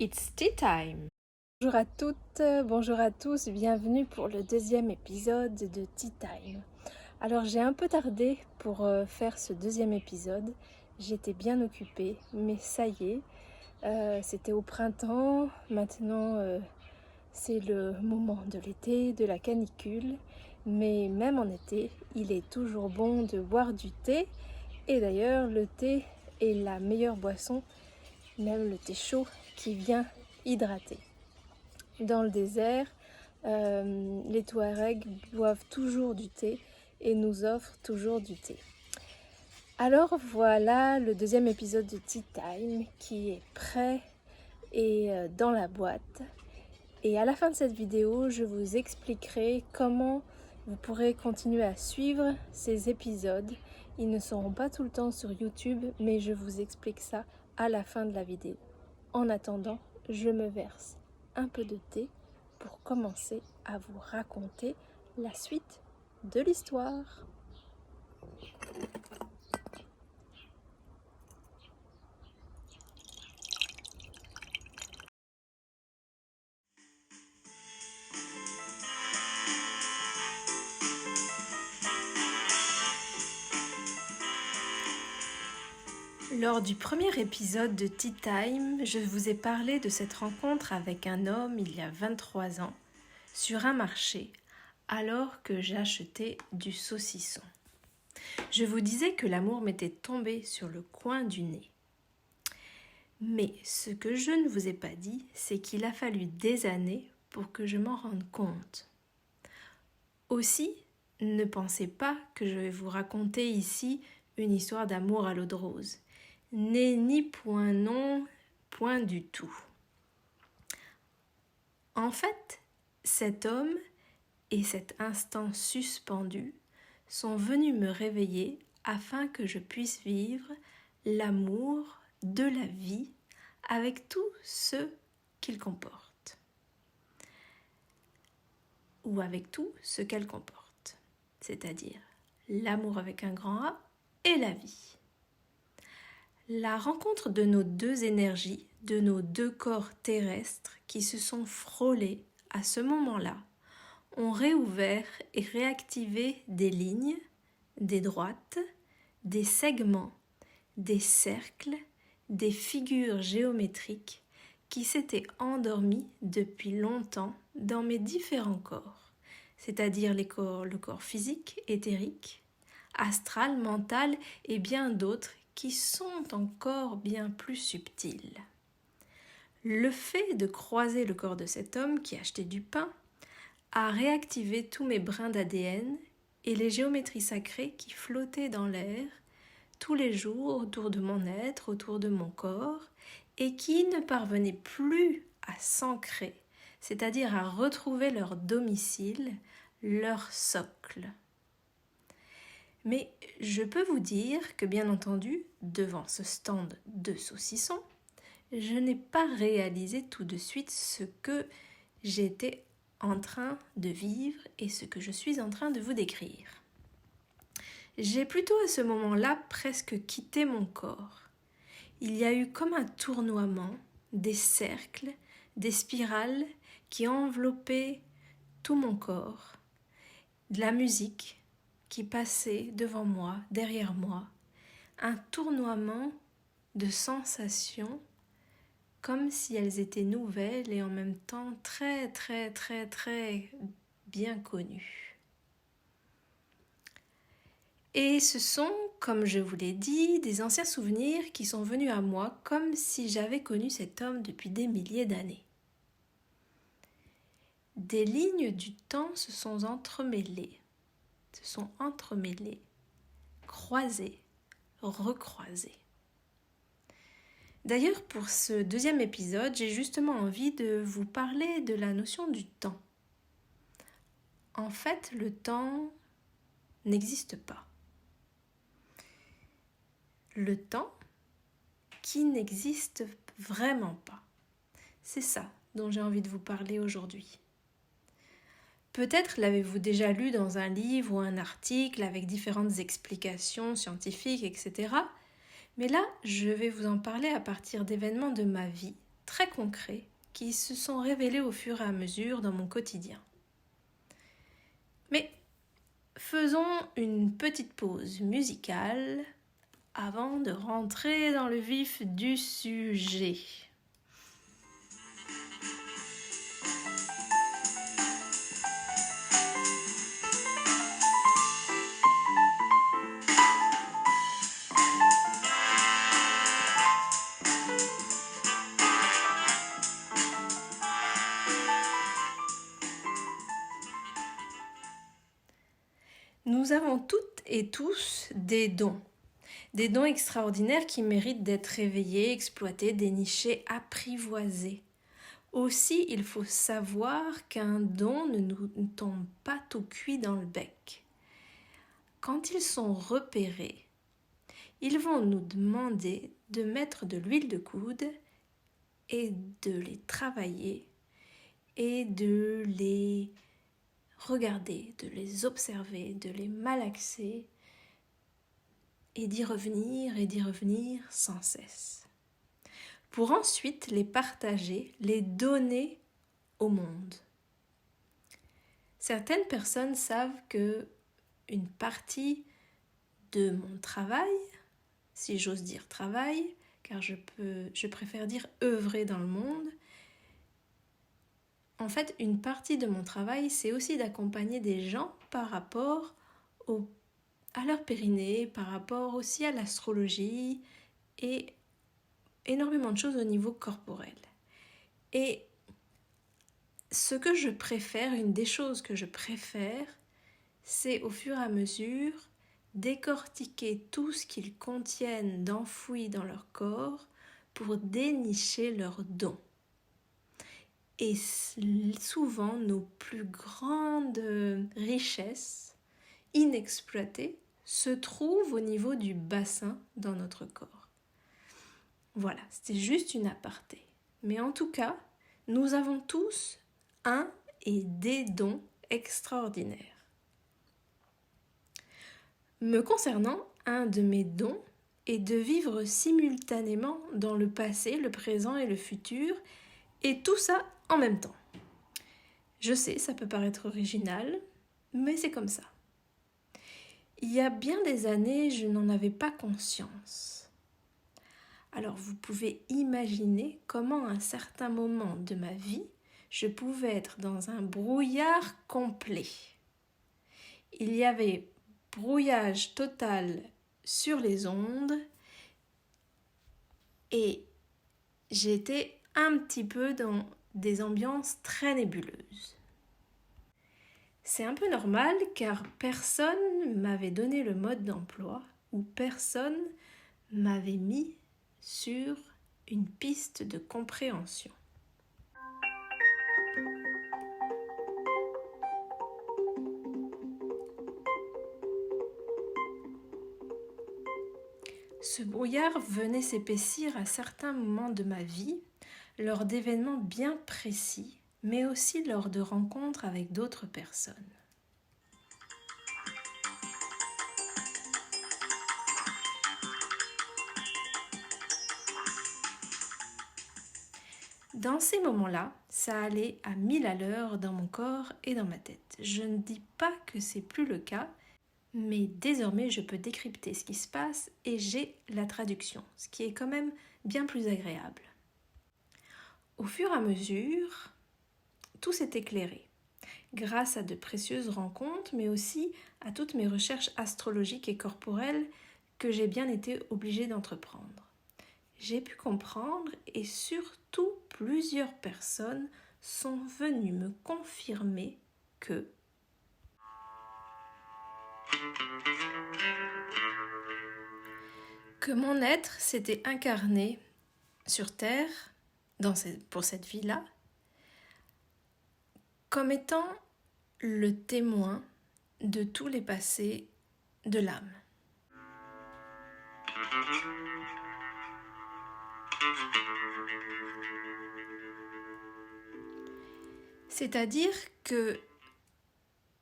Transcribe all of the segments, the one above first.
It's tea time. Bonjour à toutes, bonjour à tous, bienvenue pour le deuxième épisode de Tea Time. Alors j'ai un peu tardé pour faire ce deuxième épisode, j'étais bien occupée, mais ça y est, c'était au printemps, maintenant c'est le moment de l'été, de la canicule, mais même en été, il est toujours bon de boire du thé, et d'ailleurs le thé est la meilleure boisson, même le thé chaud qui vient hydrater. Dans le désert, les Touaregs boivent toujours du thé et nous offrent toujours du thé. Alors voilà le deuxième épisode de Tea Time qui est prêt et dans la boîte. Et à la fin de cette vidéo, je vous expliquerai comment vous pourrez continuer à suivre ces épisodes. Ils ne seront pas tout le temps sur YouTube, mais je vous explique ça à la fin de la vidéo. En attendant, je me verse un peu de thé pour commencer à vous raconter la suite de l'histoire. Lors du premier épisode de Tea Time, je vous ai parlé de cette rencontre avec un homme il y a 23 ans sur un marché alors que j'achetais du saucisson. Je vous disais que l'amour m'était tombé sur le coin du nez. Mais ce que je ne vous ai pas dit, c'est qu'il a fallu des années pour que je m'en rende compte. Aussi, ne pensez pas que je vais vous raconter ici une histoire d'amour à l'eau de rose. N'est ni point non, point du tout. En fait, cet homme et cet instant suspendu sont venus me réveiller afin que je puisse vivre l'amour de la vie avec tout ce qu'il comporte. Ou avec tout ce qu'elle comporte, c'est-à-dire l'amour avec un grand A et la vie. La rencontre de nos deux énergies, de nos deux corps terrestres qui se sont frôlés à ce moment-là, ont réouvert et réactivé des lignes, des droites, des segments, des cercles, des figures géométriques qui s'étaient endormies depuis longtemps dans mes différents corps, c'est-à-dire le corps physique, éthérique, astral, mental et bien d'autres qui sont encore bien plus subtils. Le fait de croiser le corps de cet homme qui achetait du pain a réactivé tous mes brins d'ADN et les géométries sacrées qui flottaient dans l'air tous les jours autour de mon être, autour de mon corps, et qui ne parvenaient plus à s'ancrer, c'est-à-dire à retrouver leur domicile, leur socle. Mais je peux vous dire que bien entendu, devant ce stand de saucissons, je n'ai pas réalisé tout de suite ce que j'étais en train de vivre et ce que je suis en train de vous décrire. J'ai plutôt à ce moment-là presque quitté mon corps. Il y a eu comme un tournoiement, des cercles, des spirales qui enveloppaient tout mon corps, de la musique qui passait devant moi, derrière moi, un tournoiement de sensations comme si elles étaient nouvelles et en même temps très bien connues. Et ce sont, comme je vous l'ai dit, des anciens souvenirs qui sont venus à moi comme si j'avais connu cet homme depuis des milliers d'années. Des lignes du temps se sont entremêlées, croisées, recroisées. D'ailleurs, pour ce deuxième épisode, j'ai justement envie de vous parler de la notion du temps. En fait, le temps n'existe pas. Le temps qui n'existe vraiment pas. C'est ça dont j'ai envie de vous parler aujourd'hui. Peut-être l'avez-vous déjà lu dans un livre ou un article avec différentes explications scientifiques, etc. Mais là, je vais vous en parler à partir d'événements de ma vie, très concrets qui se sont révélés au fur et à mesure dans mon quotidien. Mais faisons une petite pause musicale avant de rentrer dans le vif du sujet. Nous avons toutes et tous des dons extraordinaires qui méritent d'être réveillés, exploités, dénichés, apprivoisés. Aussi, il faut savoir qu'un don ne nous tombe pas tout cuit dans le bec. Quand ils sont repérés, ils vont nous demander de mettre de l'huile de coude et de les travailler et de les regarder, de les observer, de les malaxer et d'y revenir sans cesse. Pour ensuite les partager, les donner au monde. Certaines personnes savent que une partie de mon travail, si j'ose dire travail, car je préfère dire œuvrer dans le monde, en fait, une partie de mon travail, c'est aussi d'accompagner des gens par rapport à leur périnée, par rapport aussi à l'astrologie et énormément de choses au niveau corporel. Et ce que je préfère, une des choses que je préfère, c'est au fur et à mesure décortiquer tout ce qu'ils contiennent d'enfoui dans leur corps pour dénicher leurs dons. Et souvent, nos plus grandes richesses inexploitées se trouvent au niveau du bassin dans notre corps. Voilà, c'était juste une aparté. Mais en tout cas, nous avons tous un et des dons extraordinaires. Me concernant, un de mes dons est de vivre simultanément dans le passé, le présent et le futur, et tout ça en même temps. Je sais, ça peut paraître original, mais c'est comme ça. Il y a bien des années, je n'en avais pas conscience. Alors vous pouvez imaginer comment à un certain moment de ma vie, je pouvais être dans un brouillard complet. Il y avait brouillage total sur les ondes et j'étais un petit peu dans des ambiances très nébuleuses. C'est un peu normal car personne m'avait donné le mode d'emploi ou personne m'avait mis sur une piste de compréhension. Ce brouillard venait s'épaissir à certains moments de ma vie, lors d'événements bien précis, mais aussi lors de rencontres avec d'autres personnes. Dans ces moments-là, ça allait à 1000 à l'heure dans mon corps et dans ma tête. Je ne dis pas que c'est plus le cas, mais désormais je peux décrypter ce qui se passe et j'ai la traduction, ce qui est quand même bien plus agréable. Au fur et à mesure, tout s'est éclairé, grâce à de précieuses rencontres, mais aussi à toutes mes recherches astrologiques et corporelles que j'ai bien été obligée d'entreprendre. J'ai pu comprendre et surtout plusieurs personnes sont venues me confirmer que mon être s'était incarné sur Terre pour cette vie-là comme étant le témoin de tous les passés de l'âme. C'est-à-dire que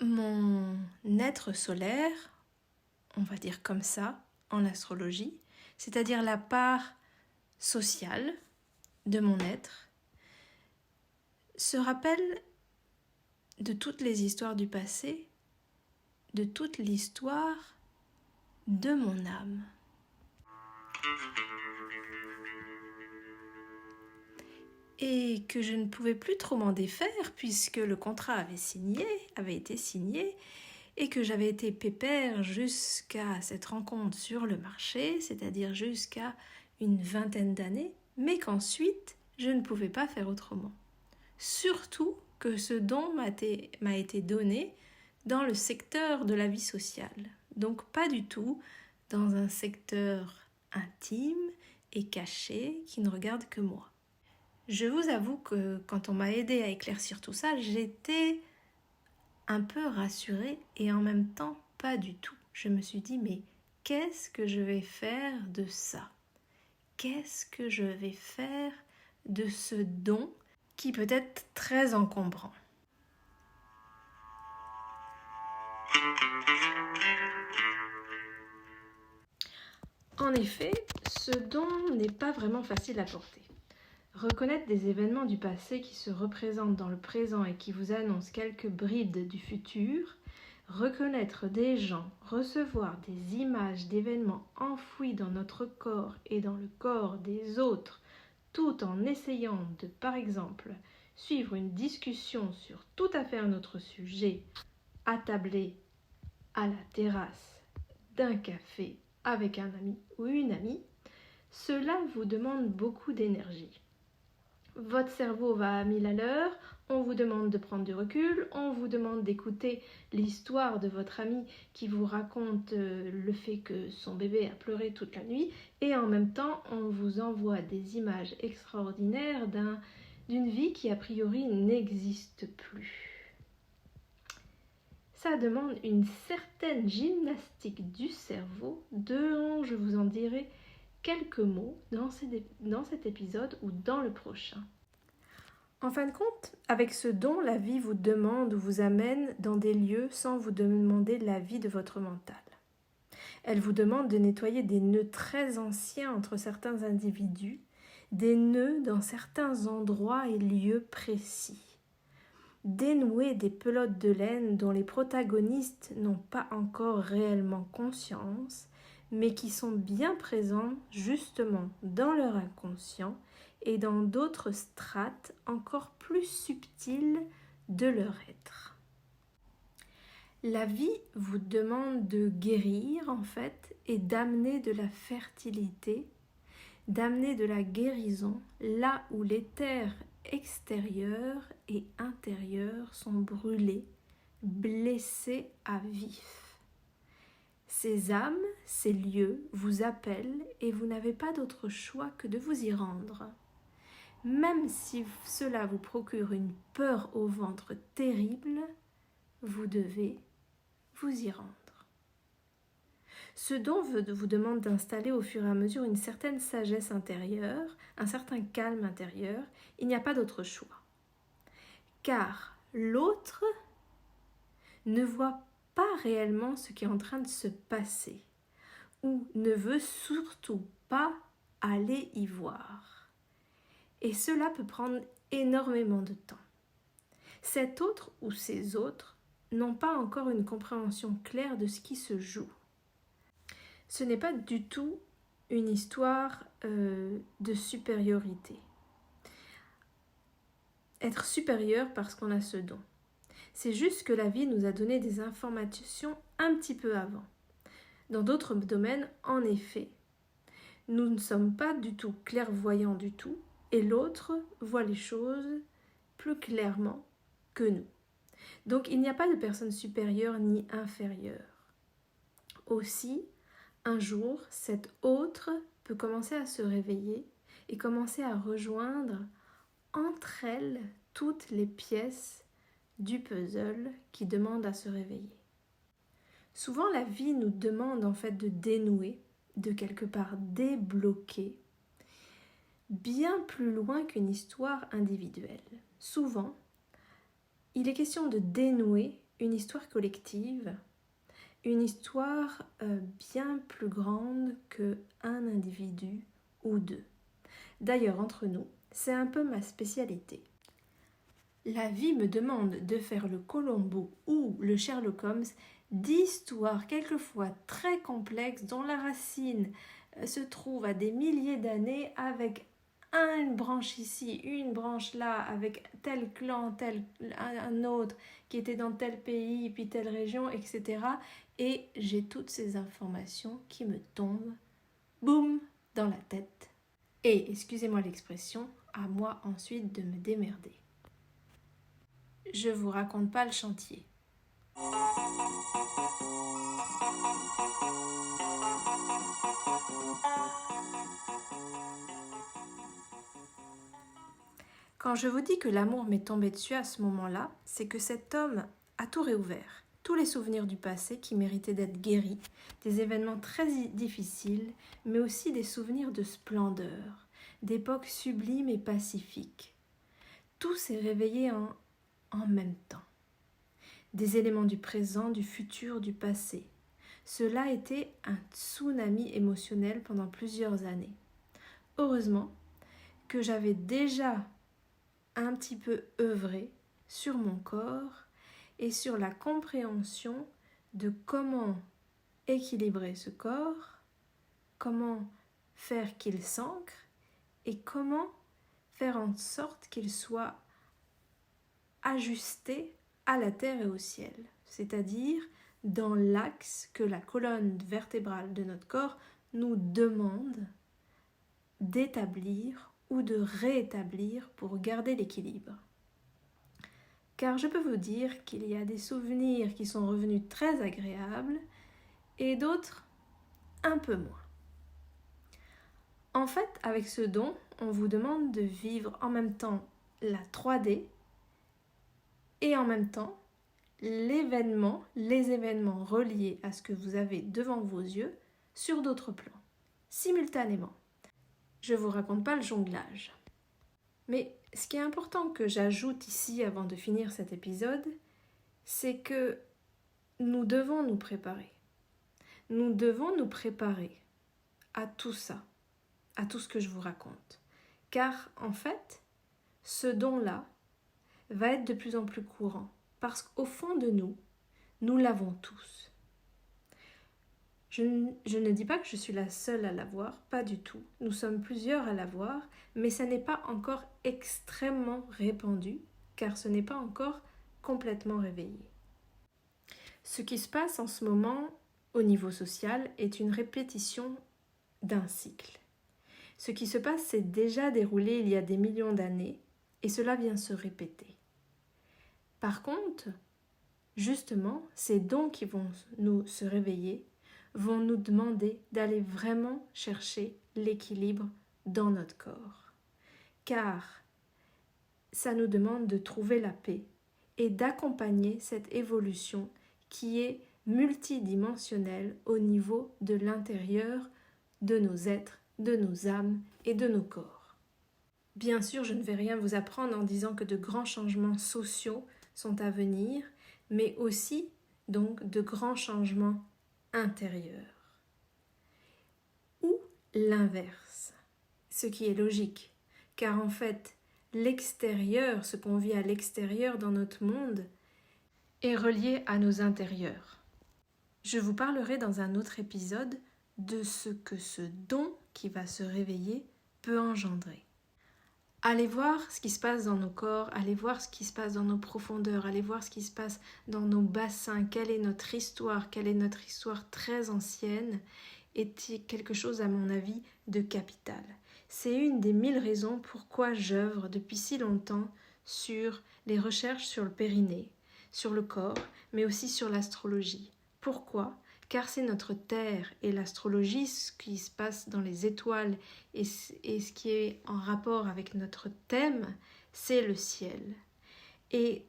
mon être solaire, on va dire comme ça en astrologie, c'est-à-dire la part sociale, de mon être se rappelle de toutes les histoires du passé, de toute l'histoire de mon âme. Et que je ne pouvais plus trop m'en défaire puisque le contrat avait été signé et que j'avais été pépère jusqu'à cette rencontre sur le marché, c'est-à-dire jusqu'à une vingtaine d'années, mais qu'ensuite je ne pouvais pas faire autrement. Surtout que ce don m'a été donné dans le secteur de la vie sociale, donc pas du tout dans un secteur intime et caché qui ne regarde que moi. Je vous avoue que quand on m'a aidé à éclaircir tout ça, j'étais un peu rassurée et en même temps pas du tout. Je me suis dit, mais qu'est-ce que je vais faire de ça? Qu'est-ce que je vais faire de ce don qui peut être très encombrant? En effet, ce don n'est pas vraiment facile à porter. Reconnaître des événements du passé qui se représentent dans le présent et qui vous annoncent quelques brides du futur, reconnaître des gens, recevoir des images d'événements enfouis dans notre corps et dans le corps des autres, tout en essayant de, par exemple, suivre une discussion sur tout à fait un autre sujet, attablé à la terrasse d'un café avec un ami ou une amie, cela vous demande beaucoup d'énergie. Votre cerveau va à 1000 à l'heure, on vous demande de prendre du recul, on vous demande d'écouter l'histoire de votre ami qui vous raconte le fait que son bébé a pleuré toute la nuit, et en même temps on vous envoie des images extraordinaires d'une vie qui a priori n'existe plus. Ça demande une certaine gymnastique du cerveau dont je vous en dirai quelques mots dans cet épisode ou dans le prochain. En fin de compte, avec ce don, la vie vous demande ou vous amène dans des lieux sans vous demander l'avis de votre mental. Elle vous demande de nettoyer des nœuds très anciens entre certains individus, des nœuds dans certains endroits et lieux précis. Dénouer des pelotes de laine dont les protagonistes n'ont pas encore réellement conscience, mais qui sont bien présents justement dans leur inconscient et dans d'autres strates encore plus subtiles de leur être. La vie vous demande de guérir en fait et d'amener de la fertilité, d'amener de la guérison là où les terres extérieures et intérieures sont brûlées, blessées à vif. Ces âmes, ces lieux vous appellent et vous n'avez pas d'autre choix que de vous y rendre. Même si cela vous procure une peur au ventre terrible, vous devez vous y rendre. Ce don vous demande d'installer au fur et à mesure une certaine sagesse intérieure, un certain calme intérieur. Il n'y a pas d'autre choix. Car l'autre ne voit pas réellement ce qui est en train de se passer ou ne veut surtout pas aller y voir. Et cela peut prendre énormément de temps. Cet autre ou ces autres n'ont pas encore une compréhension claire de ce qui se joue. Ce n'est pas du tout une histoire de supériorité. Être supérieur parce qu'on a ce don. C'est juste que la vie nous a donné des informations un petit peu avant. Dans d'autres domaines, en effet, nous ne sommes pas du tout clairvoyants du tout, et l'autre voit les choses plus clairement que nous. Donc il n'y a pas de personne supérieure ni inférieure. Aussi, un jour, cet autre peut commencer à se réveiller et commencer à rejoindre entre elles toutes les pièces du puzzle qui demande à se réveiller. Souvent, la vie nous demande en fait de dénouer, de quelque part débloquer, bien plus loin qu'une histoire individuelle. Souvent, il est question de dénouer une histoire collective, une histoire bien plus grande qu'un individu ou deux. D'ailleurs, entre nous, c'est un peu ma spécialité. La vie me demande de faire le Columbo ou le Sherlock Holmes d'histoires quelquefois très complexes dont la racine se trouve à des milliers d'années avec une branche ici, une branche là, avec tel clan, un autre qui était dans tel pays, puis telle région, etc. Et j'ai toutes ces informations qui me tombent, boum, dans la tête. Et, excusez-moi l'expression, à moi ensuite de me démerder. Je vous raconte pas le chantier. Quand je vous dis que l'amour m'est tombé dessus à ce moment-là, c'est que cet homme a tout réouvert. Tous les souvenirs du passé qui méritaient d'être guéris, des événements très difficiles, mais aussi des souvenirs de splendeur, d'époques sublimes et pacifiques. Tout s'est réveillé en même temps. Des éléments du présent, du futur, du passé. Cela était un tsunami émotionnel pendant plusieurs années. Heureusement que j'avais déjà un petit peu œuvré sur mon corps et sur la compréhension de comment équilibrer ce corps, comment faire qu'il s'ancre et comment faire en sorte qu'il soit ajusté à la terre et au ciel, c'est-à-dire dans l'axe que la colonne vertébrale de notre corps nous demande d'établir ou de rétablir pour garder l'équilibre. Car je peux vous dire qu'il y a des souvenirs qui sont revenus très agréables et d'autres un peu moins. En fait, avec ce don, on vous demande de vivre en même temps la 3D et en même temps les événements reliés à ce que vous avez devant vos yeux sur d'autres plans, simultanément. Je ne vous raconte pas le jonglage. Mais ce qui est important que j'ajoute ici avant de finir cet épisode, c'est que nous devons nous préparer. Nous devons nous préparer à tout ça, à tout ce que je vous raconte. Car en fait, ce don-là va être de plus en plus courant. Parce qu'au fond de nous, nous l'avons tous. Je ne dis pas que je suis la seule à l'avoir, pas du tout. Nous sommes plusieurs à l'avoir, mais ça n'est pas encore extrêmement répandu, car ce n'est pas encore complètement réveillé. Ce qui se passe en ce moment au niveau social est une répétition d'un cycle. Ce qui se passe s'est déjà déroulé il y a des millions d'années, et cela vient se répéter. Par contre, justement, ces dons qui vont nous se réveiller vont nous demander d'aller vraiment chercher l'équilibre dans notre corps. Car ça nous demande de trouver la paix et d'accompagner cette évolution qui est multidimensionnelle au niveau de l'intérieur de nos êtres, de nos âmes et de nos corps. Bien sûr, je ne vais rien vous apprendre en disant que de grands changements sociaux sont à venir, mais aussi donc de grands changements intérieurs. Ou l'inverse, ce qui est logique, car en fait, l'extérieur, ce qu'on vit à l'extérieur dans notre monde, est relié à nos intérieurs. Je vous parlerai dans un autre épisode de ce que ce don qui va se réveiller peut engendrer. Allez voir ce qui se passe dans nos corps, allez voir ce qui se passe dans nos profondeurs, allez voir ce qui se passe dans nos bassins, quelle est notre histoire très ancienne, est quelque chose à mon avis de capital. C'est une des 1000 raisons pourquoi j'œuvre depuis si longtemps sur les recherches sur le périnée, sur le corps, mais aussi sur l'astrologie. Pourquoi ? Car c'est notre terre et l'astrologie, ce qui se passe dans les étoiles et ce qui est en rapport avec notre thème, c'est le ciel. Et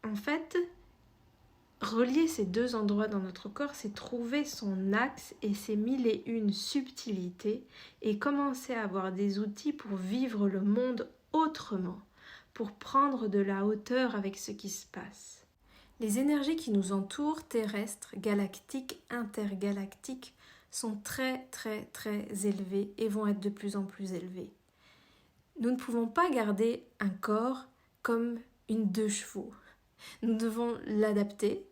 en fait, relier ces deux endroits dans notre corps, c'est trouver son axe et ses 1001 subtilités et commencer à avoir des outils pour vivre le monde autrement, pour prendre de la hauteur avec ce qui se passe. Les énergies qui nous entourent, terrestres, galactiques, intergalactiques, sont très très très élevées et vont être de plus en plus élevées. Nous ne pouvons pas garder un corps comme une 2 chevaux. Nous devons l'adapter,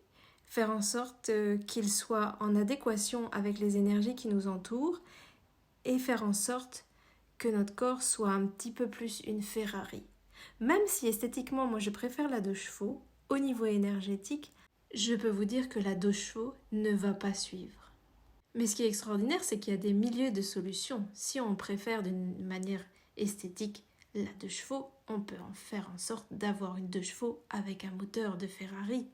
faire en sorte qu'il soit en adéquation avec les énergies qui nous entourent et faire en sorte que notre corps soit un petit peu plus une Ferrari. Même si esthétiquement, moi je préfère la 2 chevaux, au niveau énergétique, je peux vous dire que la 2 chevaux ne va pas suivre. Mais ce qui est extraordinaire, c'est qu'il y a des milliers de solutions. Si on préfère d'une manière esthétique la 2 chevaux, on peut en faire en sorte d'avoir une 2 chevaux avec un moteur de Ferrari.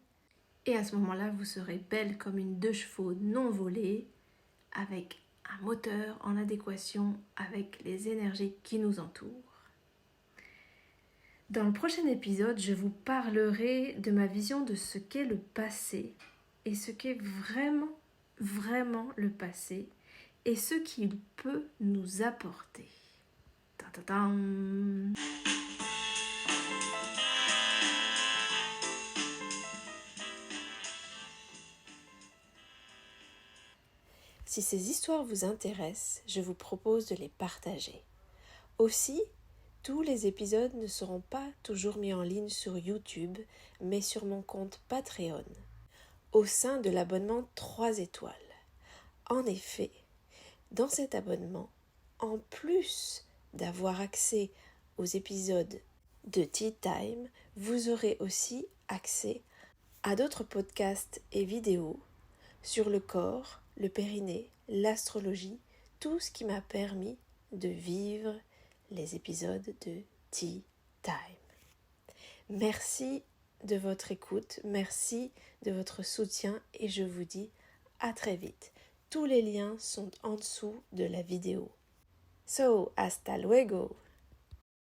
Et à ce moment-là, vous serez belle comme une 2 chevaux non volée, avec un moteur en adéquation avec les énergies qui nous entourent. Dans le prochain épisode, je vous parlerai de ma vision de ce qu'est le passé et ce qu'est vraiment le passé et ce qu'il peut nous apporter. Ta-ta-tam. Si ces histoires vous intéressent, je vous propose de les partager. Aussi, tous les épisodes ne seront pas toujours mis en ligne sur YouTube, mais sur mon compte Patreon, au sein de l'abonnement 3 étoiles. En effet, dans cet abonnement, en plus d'avoir accès aux épisodes de Tea Time, vous aurez aussi accès à d'autres podcasts et vidéos sur le corps, le périnée, l'astrologie, tout ce qui m'a permis de vivre les épisodes de Tea Time. Merci de votre écoute, merci de votre soutien et je vous dis à très vite. Tous les liens sont en dessous de la vidéo. So, hasta luego!